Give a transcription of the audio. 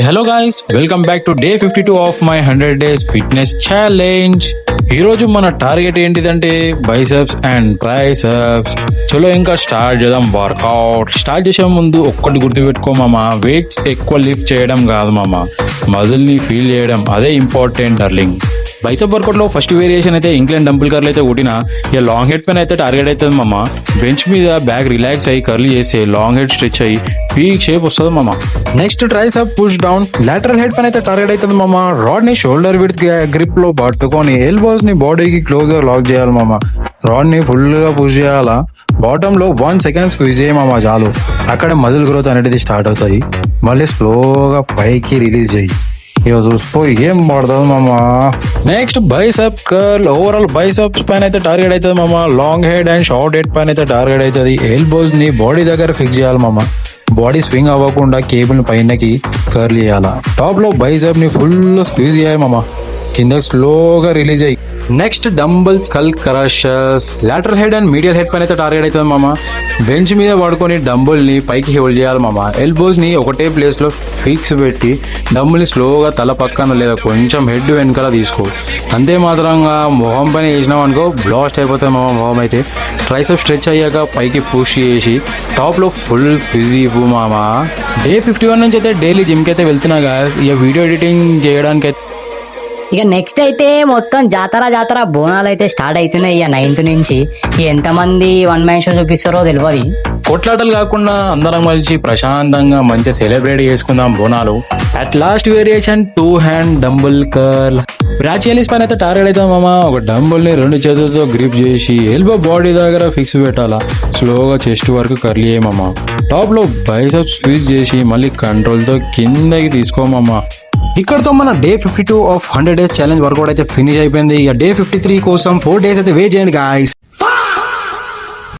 Hello guys, welcome back to day 52 of my 100 days fitness challenge. ఈ రోజు మన target ఏంటిదంటే బైసెప్స్ అండ్ ట్రైసెప్స్. చలో ఇంకా స్టార్ట్ చేద్దాం వర్కౌట్. స్టార్ట్ చేసే ముందు ఒక్కటి గుర్తుపెట్టుకో మామ, వెయిట్స్ ఎక్కువ లిఫ్ట్ చేయడం కాదు మామ, మజిల్ ని ఫీల్ చేయడం, అదే ఇంపార్టెంట్ డార్లింగ్. బైసెప్ వర్కౌట్ లో ఫస్ట్ వేరియేషన్ అయితే ఇంక్లైన్ డంబుల్ కర్ల్ అయితే కొట్టిన, ఇక లాంగ్ హెడ్ పైన అయితే టార్గెట్ అవుతుంది మామ. బెంచ్ మీద బ్యాక్ రిలాక్స్ అయ్యి కర్లీ చేసి లాంగ్ హెడ్ స్ట్రెచ్ అయ్యి పీక్ షేప్ వస్తుంది మామ. Next tricep push down, lateral head పైన అయితే టార్గెట్ అవుతుంది మామ. రాడ్ ని షోల్డర్ విత్ గ్రిప్ లో పట్టుకొని ఎల్బోస్ ని బాడీకి క్లోజ్ గా లాక్ చేయాలి మామ. రాడ్ ని ఫుల్ గా పుష్ చేయాలా. బాటమ్ లో 1 సెకండ్ స్క్వీజ్ చేయమా చాలు, అక్కడ మజిల్ గ్రోత్ అనేది స్టార్ట్ అవుతుంది. మళ్ళీ స్లోగా పైకి రిలీజ్ చేయి, ఇక చూసుకో ఏం పడుతుంది మామా. Next bicep curl, overall biceps పైన అయితే టార్గెట్ అవుతుంది మామ. Long head and short head పైన అయితే టార్గెట్ అవుతుంది. ఎల్బోస్ ని బాడీ దగ్గర ఫిక్స్ చేయాలి మామ. బాడీ స్వింగ్ అవ్వకుండా కేబుల్ పైనకి కర్ల్ చేయాలా. టాప్ లో బైసెప్ ని ఫుల్ స్క్వీజ్ చేయాలి మామ, కిందకి స్లోగా రిలీజ్ అయ్యి. Next dumbbell skull crushers, lateral head and medial head పైన అయితే టార్గెట్ అవుతుంది మామ. బెంచ్ మీద పడుకొని డంబుల్ ని పైకి హోల్డ్ చేయాలి మామ. ఎల్బోస్ ని ఒకటే ప్లేస్ లో ఫిక్స్ పెట్టి డంబుల్ ని స్లోగా తల పక్కన లేదా కొంచెం హెడ్ వెనకాల తీసుకో. అంతే మాత్రంగా మొహం పైన వేసినాం అనుకో బ్లాస్ట్ అయిపోతుంది మామ మొహం అయితే. ట్రైసెప్ స్ట్రెచ్ అయ్యాక పైకి పుష్ చేసి టాప్ లో ఫుల్ స్క్విజ్ ఇవ్వు మామ. డే 51 నుంచి అయితే డైలీ జిమ్ కి అయితే వెళ్తున్నా గాయస్. ఇక వీడియో ఎడిటింగ్ చేయడానికి అయితే ఇక నెక్స్ట్ అయితే మొత్తం జాతర బోనాలు అయితే స్టార్ట్ అవుతున్నాయి. ఇక 9th నుంచి ఎంతమంది 1 మ్యాన్ షో చూపిస్తారో తెలియదు. కొట్లాటలు కాకుండా అందరం కలిసి ప్రశాంతంగా మంచిగా సెలబ్రేట్ చేసుకుందాం Bonalu. At last variation 2 hand dumbbell curl. Brachialis పైన అయితే టార్గెట్ అవుతాం మామ. ఒక డంబుల్ ని 2 చేతులతో గ్రిప్ చేసి ఎల్బో బాడీ దగ్గర ఫిక్స్ పెట్టాలా. స్లోగా చెస్ట్ వరకు కర్లీ అయ్యమమ్మా. టాప్ లో బైసెప్ స్క్వీజ్ చేసి మళ్ళీ కంట్రోల్ తో కిందకి తీసుకోమమ్మా. ఇక్కడతో మన day 52 of 100 days challenge workout అయితే ఫినిష్ అయిపోయింది. ఇక డే 53 కోసం 4 డేస్ అయితే వెయిట్ చేయండి గాయ్స్.